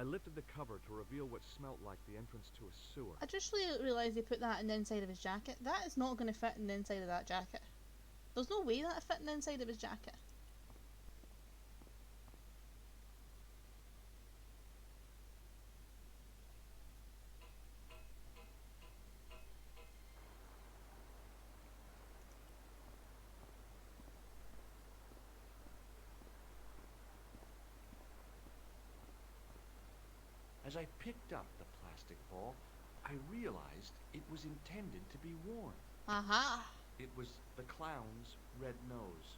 I lifted the cover to reveal what smelt like the entrance to a sewer. I just realised he put that in the inside of his jacket. That is not going to fit in the inside of that jacket. There's no way that'd fit in the inside of his jacket. As I picked up the plastic ball, I realized it was intended to be worn. Aha! It was the clown's red nose.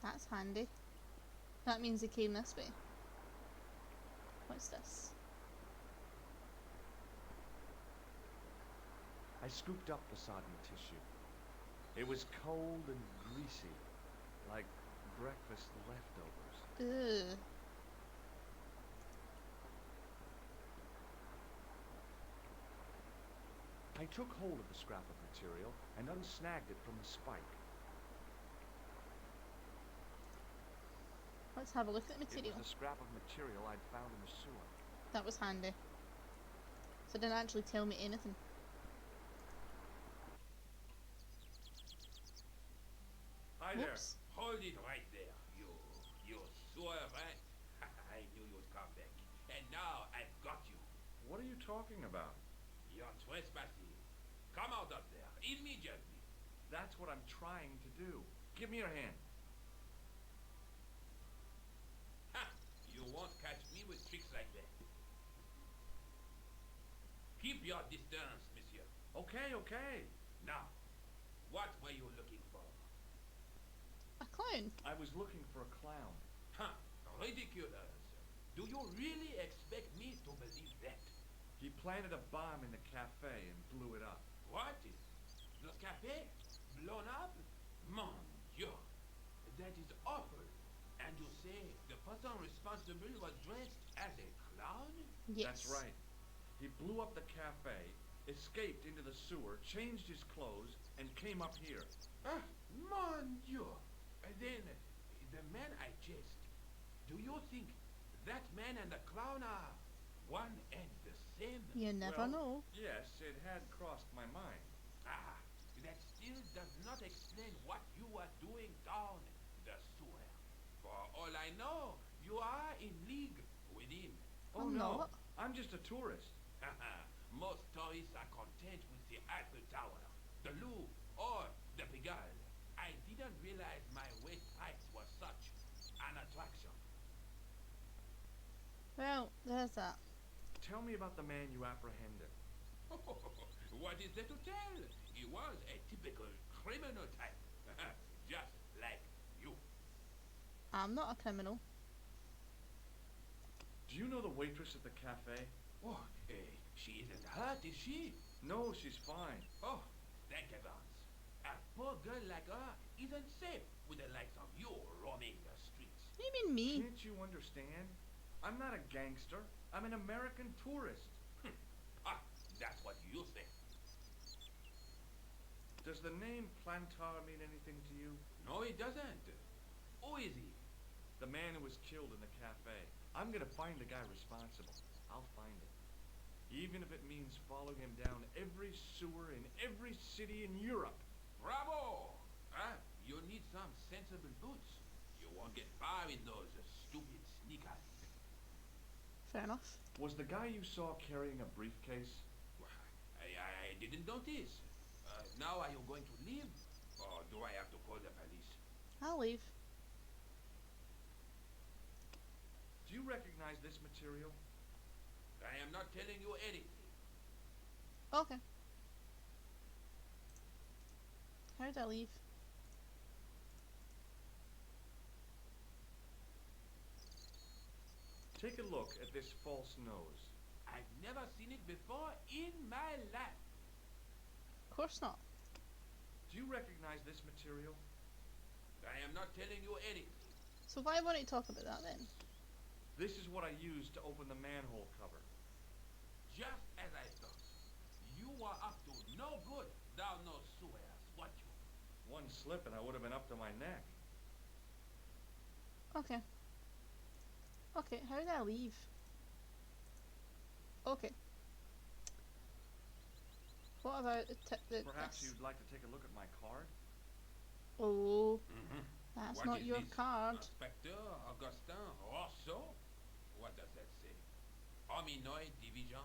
That's handy. That means he came this way. What's this? I scooped up the sodden tissue. It was cold and greasy, like breakfast leftovers. Ugh. I took hold of the scrap of material and unsnagged it from the spike. Let's have a look at the It was material. the scrap of material I'd found in the sewer. That was handy. So it didn't actually tell me anything. Hi Whoops. there. Hold it right there. You sewer rat. I knew you'd come back. And now I've got you. What are you talking about? You're trespassing. Come out of there immediately. That's what I'm trying to do. Give me your hand. Ha! You won't catch me with tricks like that. Keep your distance, monsieur. Okay. Now, what were you looking for? A clown. I was looking for a clown. Huh? Ridiculous. Do you really expect me to believe that? He planted a bomb in the cafe and blew it up. What? The cafe? Blown up? Mon Dieu. That is awful. And you say the person responsible was dressed as a clown? Yes. That's right. He blew up the cafe, escaped into the sewer, changed his clothes, and came up here. Ah, mon Dieu. Then, the man I chased, do you think that man and the clown are one and the same? You never Well, know. Yes, it had crossed my mind. Ah, that still does not explain what you are doing down the sewer. For all I know, you are in league with him. Oh, I'm no. not. I'm just a tourist. Most tourists are content with the Eiffel Tower, the Louvre, or the Pigalle. I didn't realize my waste pipes were such an attraction. Well, there's that. Tell me about the man you apprehended. What is there to tell? He was a typical criminal type, just like you. I'm not a criminal. Do you know the waitress at the cafe? Oh, she isn't hurt, is she? No, she's fine. Oh, thank heavens. A poor girl like her isn't safe with the likes of you roaming the streets. What do you mean me? Can't you understand? I'm not a gangster. I'm an American tourist. Ah, that's what you say. Does the name Plantar mean anything to you? No, it doesn't. Who is he? The man who was killed in the cafe. I'm gonna find the guy responsible. I'll find him. Even if it means following him down every sewer in every city in Europe. Bravo! Huh? You need some sensible boots. You won't get far in those stupid sneakers. Fair enough. Was the guy you saw carrying a briefcase? I didn't notice. Now are you going to leave? Or do I have to call the police? I'll leave. Do you recognize this material? I am not telling you anything. Okay. How did I leave? Take a look at this false nose. I've never seen it before in my life. Of course not. Do you recognize this material? I am not telling you anything. So why won't you talk about that then? This is what I used to open the manhole cover. Just as I thought. You were up to no good down those sewers, weren't you? One slip and I would have been up to my neck. Okay. Okay, how did I leave? Okay. What about Perhaps this? you'd like to take a look at my card? Oh, Mm-hmm. that's What not is your this? card. Inspector Augustin Rousseau? What does that say? Hominoid Division?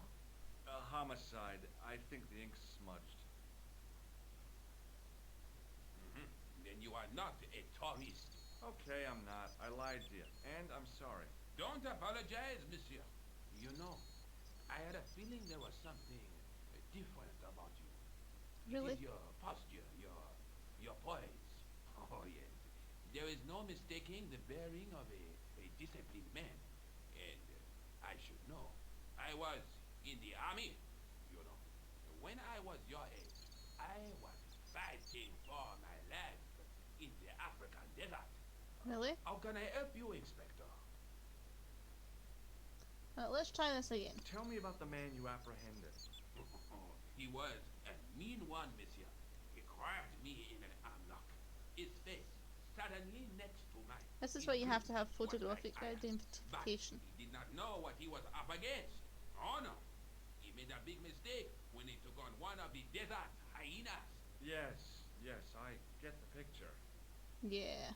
Homicide. I think the ink's smudged. Mm-hmm. Then you are not a tourist. Okay, I'm not. I lied to you. And I'm sorry. Don't apologize, monsieur. You know, I had a feeling there was something different about you. Really? It is your posture, your poise. Oh, yes. There is no mistaking the bearing of a disciplined man. And I should know. I was in the army, you know. When I was your age, I was fighting for my life in the African desert. Really? How can I help you, Inspector? Let's try this again. Tell me about the man you apprehended. He was a mean one, monsieur. He grabbed me in an armlock. His face suddenly next to mine. This is His why you have grips to have was photographic like iron. But identification. he did not know what he was up against. Oh no. He made a big mistake when he took on one of the desert hyenas. Yes, I get the picture. Yeah.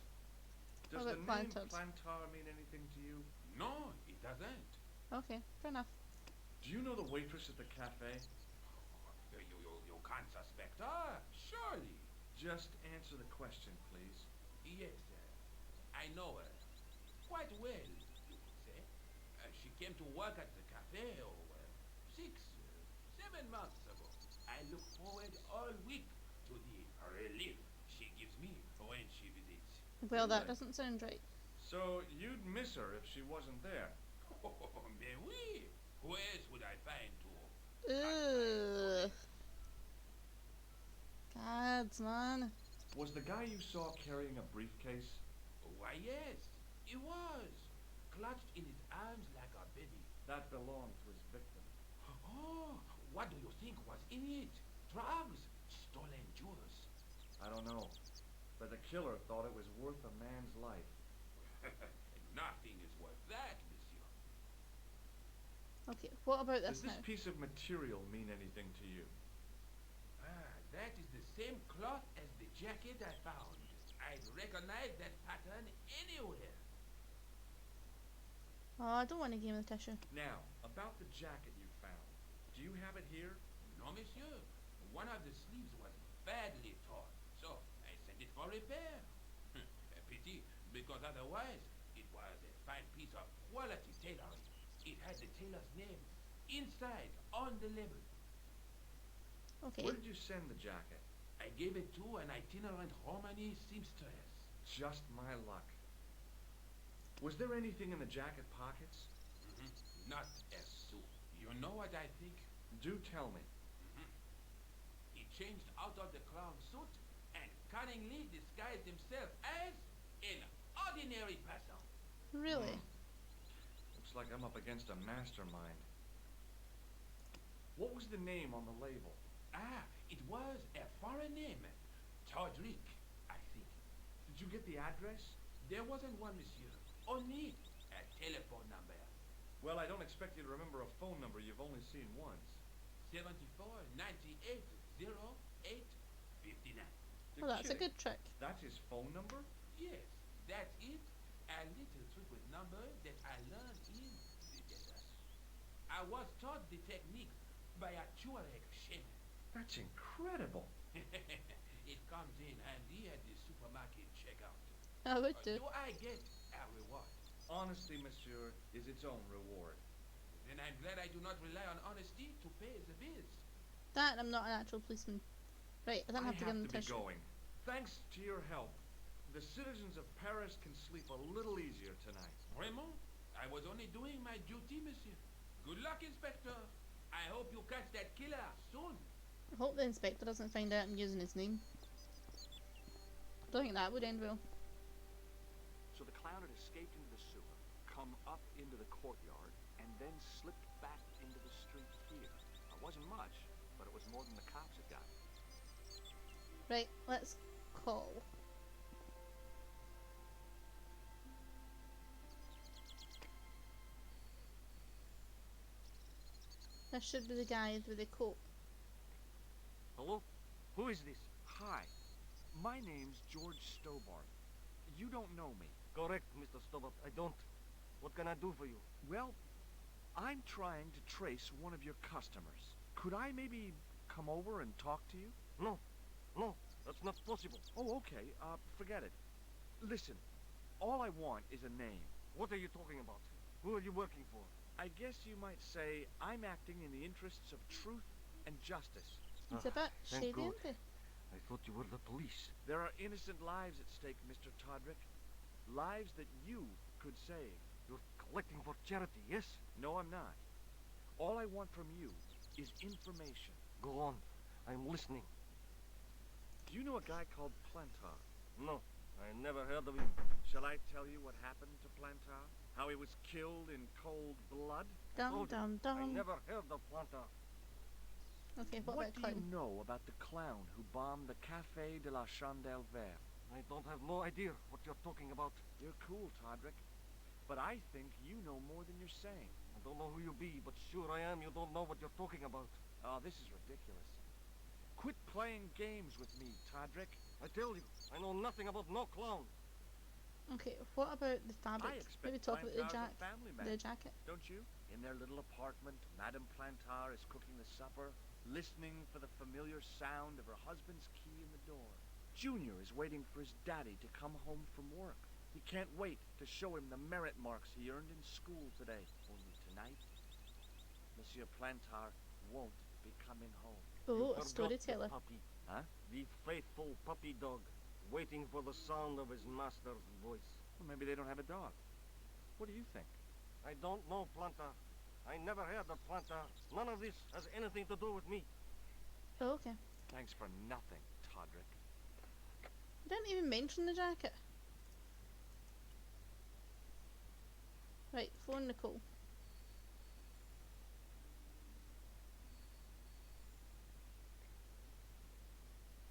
Does What the about name Plantards? Plantar mean anything to you? No, it doesn't. Okay, fair enough. Do you know the waitress at the cafe? You can't suspect her, surely. Just answer the question, please. Yes, I know her. Quite well, you could say. She came to work at the cafe, 7 months ago. I look forward all week to the relief she gives me when she visits. Well, that Really? doesn't sound right. So you'd miss her if she wasn't there. Oh, mais oui. Who else would I find to? Ugh. Gods, man. Was the guy you saw carrying a briefcase? Why, yes, he was. Clutched in his arms like a baby. That belonged to his victim. Oh, what do you think was in it? Drugs? Stolen jewels? I don't know, but the killer thought it was worth a man's life. Nothing is worth that, monsieur. Okay, what about Does this this now? piece of material mean anything to you? That is the same cloth as the jacket I found. I'd recognize that pattern anywhere. Oh, I don't want to give him the tissue. Now, about the jacket you found. Do you have it here? No, monsieur. One of the sleeves was badly torn, so I sent it for repair. A pity, because otherwise it was a fine piece of quality tailoring. It had the tailor's name inside on the label. Okay. Where did you send the jacket? I gave it to an itinerant Romani seamstress. Just my luck. Was there anything in the jacket pockets? Not a sou. You know what I think? Do tell me. He changed out of the clown suit and cunningly disguised himself as an ordinary person. Really? Looks like I'm up against a mastermind. What was the name on the label? It was a foreign name. Todrick, I think. Did you get the address? There wasn't one, monsieur. Only a telephone number. Well, I don't expect you to remember a phone number you've only seen once. 74 98 08 59. Well, that's a kidding. good trick. That's his phone number? Yes, that's it. A little trick with number that I learned in the desert. I was taught the technique by a Tuareg shaman. That's incredible. It comes in handy at the supermarket checkout. I would do. Do I get a reward? Honesty, monsieur, is its own reward. Then I'm glad I do not rely on honesty to pay the bills. That I'm not an actual policeman. Right, I don't have to give him the be tissue. going. Thanks to your help, the citizens of Paris can sleep a little easier tonight. Raymond, I was only doing my duty, monsieur. Good luck, Inspector. I hope you catch that killer soon. I hope the inspector doesn't find out I'm using his name. I don't think that would end well. So the clown had escaped into the sewer, come up into the courtyard, and then slipped back into the street here. It wasn't much, but it was more than the cops had got. Right, let's call. This should be the guy with the coat. Hello? Who is this? Hi. My name's George Stobart. You don't know me. Correct, Mr. Stobart. I don't. What can I do for you? Well, I'm trying to trace one of your customers. Could I maybe come over and talk to you? No. No, that's not possible. Oh, okay. Forget it. Listen, all I want is a name. What are you talking about? Who are you working for? I guess you might say I'm acting in the interests of truth and justice. It's a bit thank shady, God. isn't it? I thought you were the police. There are innocent lives at stake, Mr. Todrick. Lives that you could save. You're collecting for charity, yes? No, I'm not. All I want from you is information. Go on. I'm listening. Do you know a guy called Plantar? No, I never heard of him. Shall I tell you what happened to Plantar? How he was killed in cold blood? Dum Told you, dum I dum. never heard of Plantar. Okay, what What about do clown? you know about the clown who bombed the Café de la Chandelle Verte? I don't have no idea what you're talking about. You're cool, Todrick. But I think you know more than you're saying. I don't know who you be, but sure I am you don't know what you're talking about. Oh, this is ridiculous. Quit playing games with me, Todrick. I tell you, I know nothing about no clown. Okay, what about the I fabric? expect Maybe talk about the Plantar's a family man, the jacket. don't you? In their little apartment, Madame Plantar is cooking the supper, listening for the familiar sound of her husband's key in the door. Junior is waiting for his daddy to come home from work. He can't wait to show him the merit marks he earned in school today. Only tonight, Monsieur Plantar won't be coming home. Oh, You a forgot storyteller. the puppy. Huh? The faithful puppy dog, waiting for the sound of his master's voice. Well, maybe they don't have a dog. What do you think? I don't know, Plantar. I never heard of Plantar. None of this has anything to do with me. Oh, okay. Thanks for nothing, Todrick. You didn't even mention the jacket. Right, phone Nicole.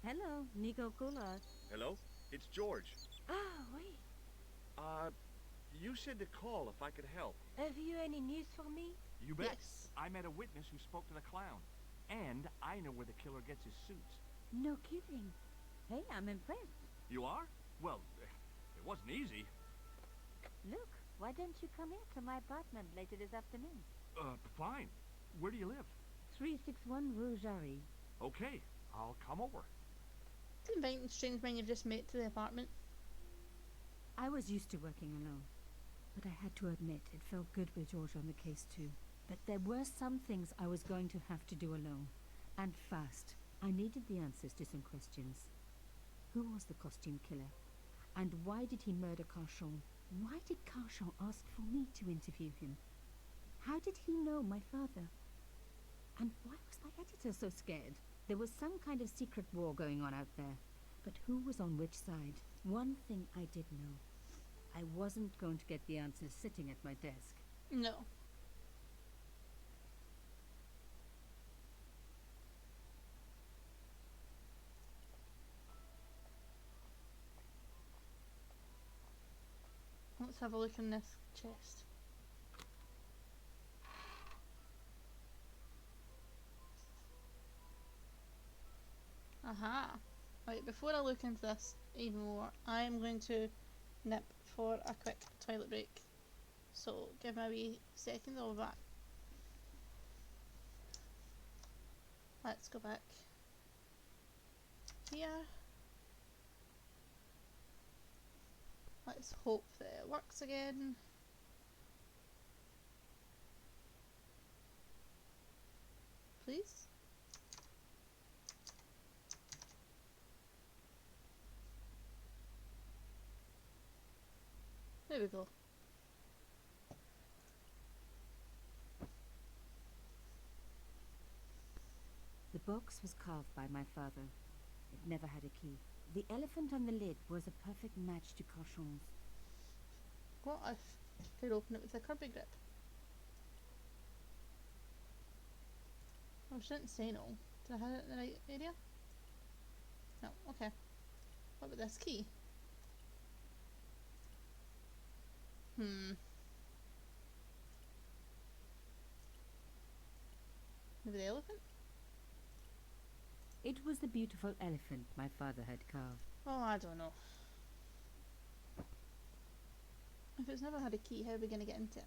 Hello, Nico Coulard. Hello? It's George. Ah, oui. You said to call if I could help. Have you any news for me? You bet. Yes. I met a witness who spoke to the clown. And I know where the killer gets his suits. No kidding. Hey, I'm impressed. You are? Well, it wasn't easy. Look, why don't you come here to my apartment later this afternoon? Fine. Where do you live? 361 Rue Jarry. Okay, I'll come over. To inviting strange men you've just met to the apartment. I was used to working alone, but I had to admit it felt good with George on the case too. But there were some things I was going to have to do alone, and fast. I needed the answers to some questions. Who was the costume killer? And why did he murder Carchon? Why did Carchon ask for me to interview him? How did he know my father? And why was my editor so scared? There was some kind of secret war going on out there. But who was on which side? One thing I did know. I wasn't going to get the answers sitting at my desk. No. Let's have a look in this chest. Aha. Right, before I look into this even more, I'm going to nip for a quick toilet break. So give me a wee second, I'll be back. Let's go back here. Let's hope that it works again. Please? There we go. The box was carved by my father. It never had a key. The elephant on the lid was a perfect match to Carchon's. What if I could open it with a Kirby grip? Oh, she didn't say no. Did I have it in the right area? No, okay. What about this key? Maybe the elephant? It was the beautiful elephant my father had carved. Oh, I don't know. If it's never had a key, how are we going to get into it?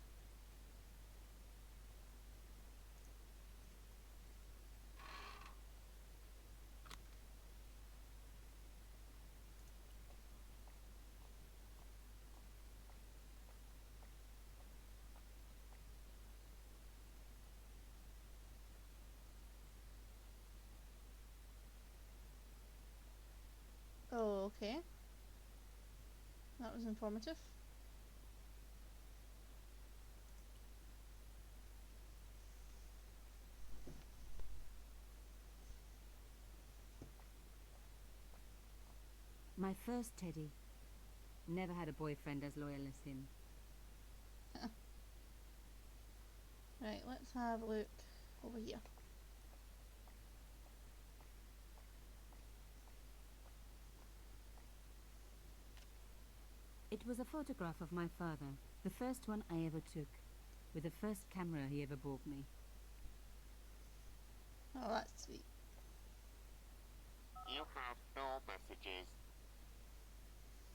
Oh, okay. That was informative. My first Teddy. Never had a boyfriend as loyal as him. Right, let's have a look over here. It was a photograph of my father, the first one I ever took, with the first camera he ever bought me. Oh, that's sweet. You have no messages.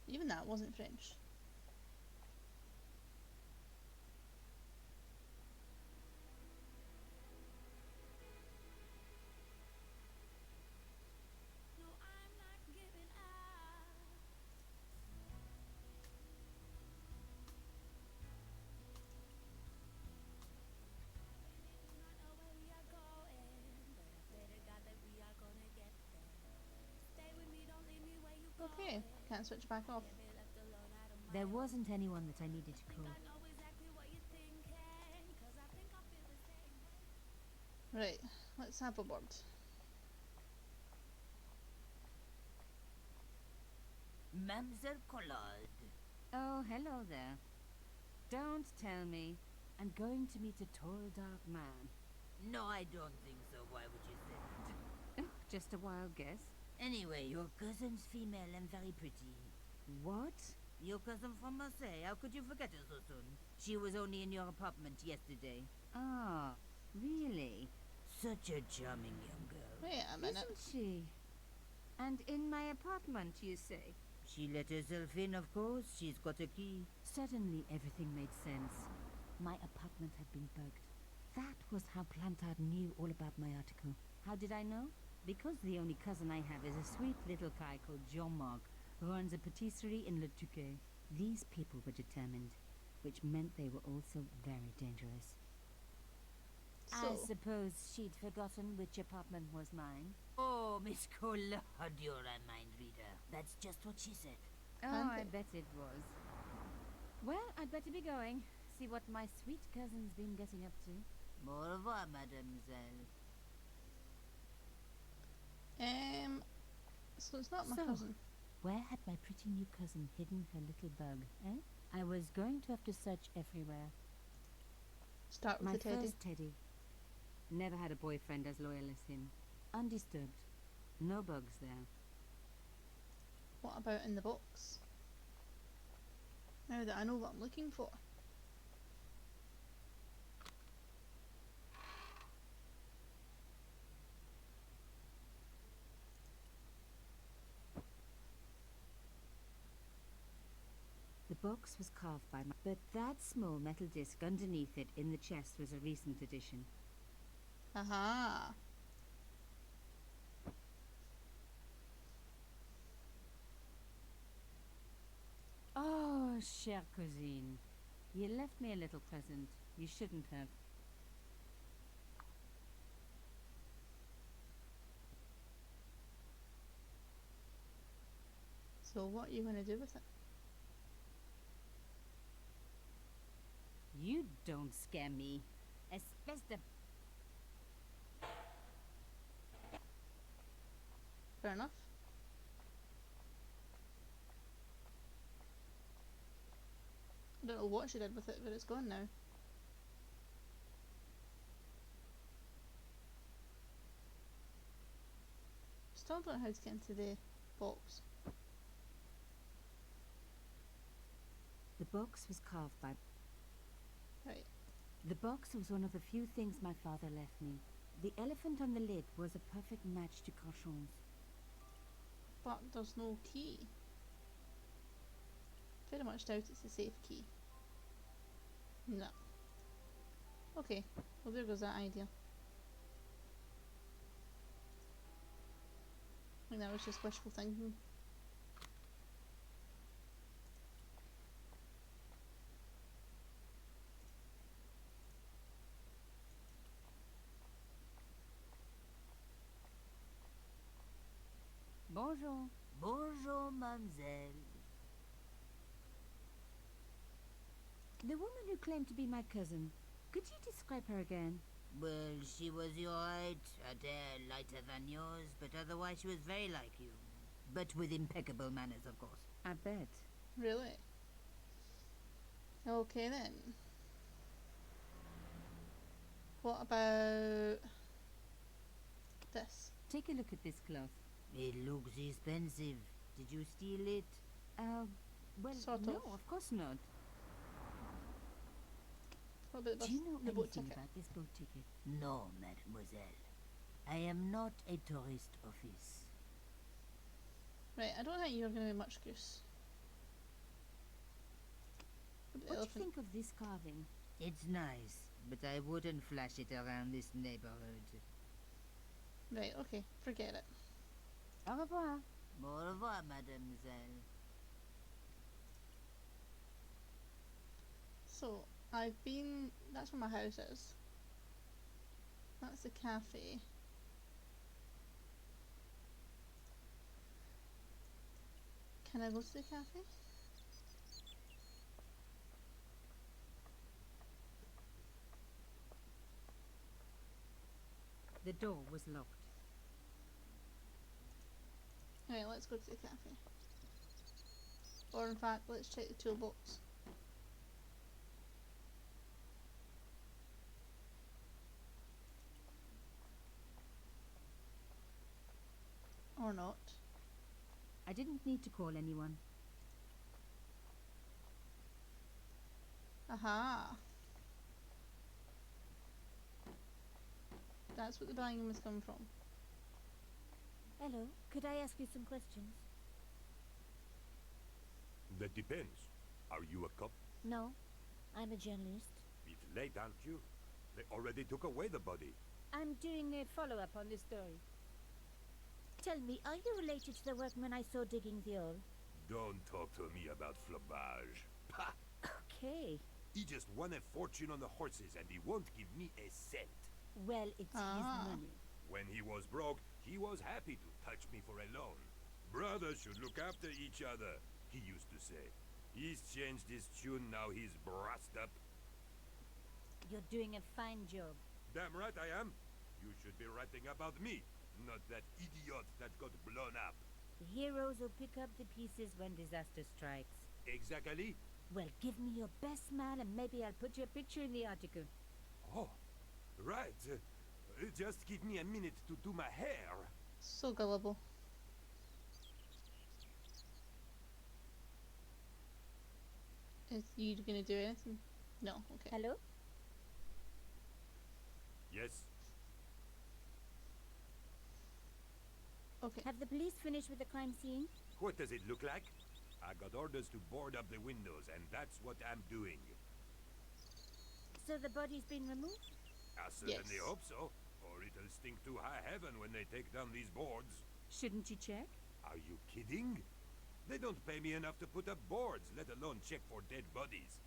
Even that wasn't French. No, I'm not giving up. Really do not know where we are going, but I pray to God that we are gonna get there. Stay with me, don't leave me where you Okay, can't switch back off. Can't be left alone out of my There wasn't anyone that I needed to call. I know exactly what you're thinking, 'cause I think I feel the same way. Right, let's have a word. Mademoiselle Collard. Oh, hello there. Don't tell me. I'm going to meet a tall, dark man. No, I don't think so. Why would you say that? Oh, just a wild guess. Anyway, your cousin's female and very pretty. What? Your cousin from Marseille. How could you forget her so soon? She was only in your apartment yesterday. Ah, really? Such a charming young girl. Wait a minute. Isn't she? And in my apartment, you say? She let herself in, of course. She's got a key. Suddenly, everything made sense. My apartment had been bugged. That was how Plantard knew all about my article. How did I know? Because the only cousin I have is a sweet little guy called Jean-Marc, who runs a patisserie in Le Touquet. These people were determined, which meant they were also very dangerous. I So, suppose she'd forgotten which apartment was mine. Oh, Miss Collard, you're a mind reader. That's just what she said. Oh, And I it- bet it was. Well, I'd better be going. See what my sweet cousin's been getting up to. Au revoir, mademoiselle. so it's not my So- cousin. Where had my pretty new cousin hidden her little bug, eh? I was going to have to search everywhere. Start with My the teddy. first Teddy. Never had a boyfriend as loyal as him. Undisturbed. No bugs there. What about in the box? Now that I know what I'm looking for. The box was carved by my... But that small metal disc underneath it in the chest was a recent addition. Aha! Oh, chère cousine. You left me a little present. You shouldn't have. So what are you going to do with it? You don't scare me. Espèce de... Fair enough. I don't know what she did with it, but it's gone now. Still don't know how to get into the box. The box was carved by... Right. The box was one of the few things my father left me. The elephant on the lid was a perfect match to Cochon's. But there's no key. Very much doubt it's a safe key. No. Okay, well there goes that idea. I think that was just wishful thinking. Bonjour. Bonjour, mademoiselle. The woman who claimed to be my cousin. Could you describe her again? Well, she was your height, her hair lighter than yours, but otherwise she was very like you. But with impeccable manners, of course. I bet. Really? Okay then. What about this? Take a look at this cloth. It looks expensive. Did you steal it? Well, Sort no, of. of course not. What about Do you know the boat anything ticket? about this boat ticket? No, mademoiselle. I am not a tourist office. Right, I don't think you're going to be much use. What about the What do you elephant? think of this carving? It's nice, but I wouldn't flash it around this neighborhood. Right, okay, forget it. Au revoir. Au revoir, mademoiselle. So, I've been... That's where my house is. That's the cafe. Can I go to the cafe? The door was locked. Alright, let's go to the cafe. Or in fact, let's check the toolbox. Or not. I didn't need to call anyone. Aha! That's what the banging was coming from. Hello, could I ask you some questions? That depends. Are you a cop? No, I'm a journalist. It's late, aren't you? They already took away the body. I'm doing a follow-up on this story. Tell me, are you related to the workman I saw digging the hole? Don't talk to me about flambage. Pah! Okay. He just won a fortune on the horses and he won't give me a cent. Well, it's his money. When he was broke, he was happy to touch me for a loan. Brothers should look after each other, he used to say. He's changed his tune, now he's brassed up. You're doing a fine job. Damn right I am. You should be writing about me, not that idiot that got blown up. The heroes will pick up the pieces when disaster strikes. Exactly. Well, give me your best man and maybe I'll put your picture in the article. Oh, right. Just give me a minute to do my hair. So gullible. Is you gonna do anything? No, okay. Hello? Yes. Okay. Have the police finished with the crime scene? What does it look like? I got orders to board up the windows, and that's what I'm doing. So the body's been removed? I certainly Yes. hope so, or it'll stink to high heaven when they take down these boards. Shouldn't you check? Are you kidding? They don't pay me enough to put up boards, let alone check for dead bodies.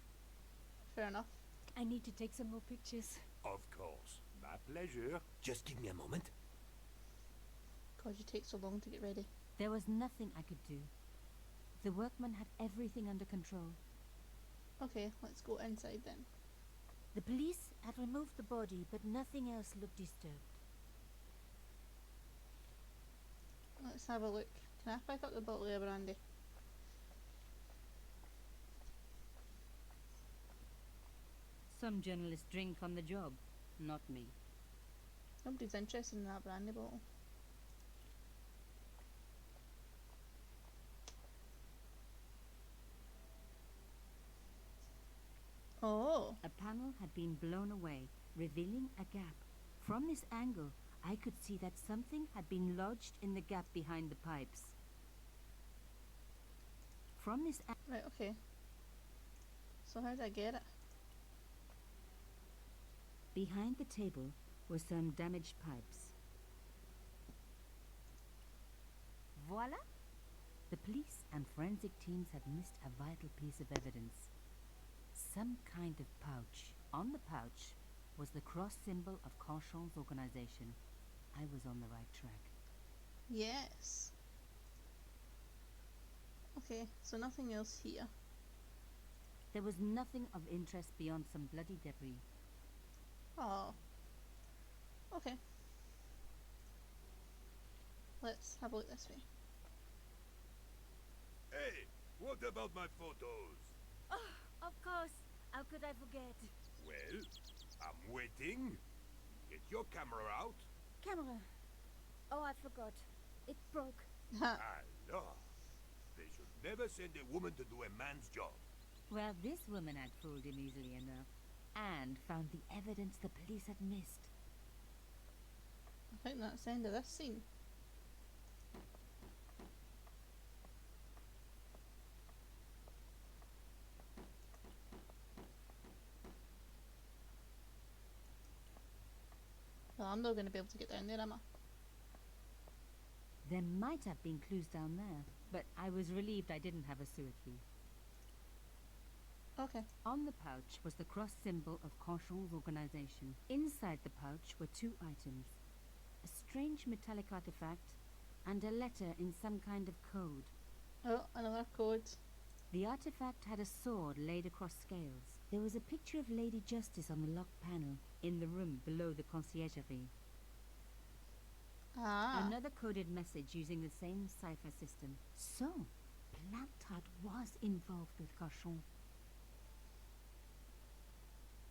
Fair enough. I need to take some more pictures. Of course. My pleasure. Just give me a moment. God, you take so long to get ready. There was nothing I could do. The workman had everything under control. Okay, let's go inside then. The police had removed the body, but nothing else looked disturbed. Let's have a look. Can I pick up the bottle of brandy? Some journalists drink on the job, not me. Nobody's interested in that brandy bottle. Oh, A panel had been blown away, revealing a gap From this angle, I could see that something had been lodged in the gap behind the pipes. From this Right, okay. So how did I get it? behind the table were some damaged pipes. Voila! The police and forensic teams had missed a vital piece of evidence. Some kind of pouch. On the pouch was the cross symbol of Carchon's organization. I was on the right track. Yes. Okay, so nothing else here. There was nothing of interest beyond some bloody debris. Oh. Okay. Let's have a look this way. Hey, what about my photos? Oh, of course. How could I forget? Well, I'm waiting. Get your camera out. Camera. Oh, I forgot. It broke. Alors, they should never send a woman to do a man's job. Well, this woman had fooled him easily enough. And found the evidence the police had missed. I think that's the end of this scene. Well, I'm not going to be able to get down there, am I? There might have been clues down there, but I was relieved I didn't have a sewer key. Okay. On the pouch was the cross symbol of Carchon's organization. Inside the pouch were two items. A strange metallic artifact and a letter in some kind of code. Oh, another code. The artifact had a sword laid across scales. There was a picture of Lady Justice on the locked panel in the room below the conciergerie. Ah. Another coded message using the same cipher system. So, Plantard was involved with Carchon.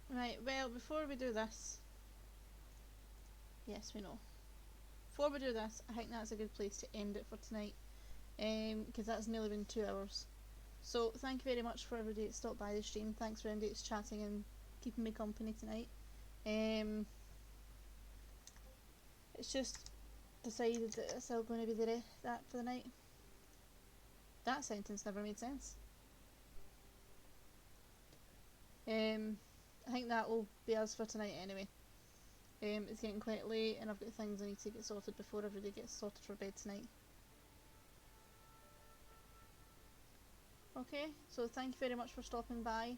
Right, well, before we do this... Yes, we know. Before we do this, I think that's a good place to end it for tonight. Because that's nearly been 2 hours. So, thank you very much for everybody that stopped by the stream. Thanks for everybody that's chatting and keeping me company tonight. It's just decided that it's all going to be that for the night. That sentence never made sense. I think that will be us for tonight anyway. It's getting quite late and I've got things I need to get sorted before everybody gets sorted for bed tonight. Okay, so thank you very much for stopping by.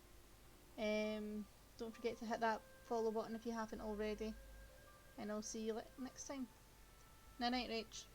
Don't forget to hit that follow button if you haven't already. And I'll see you next time. Night night, Rach.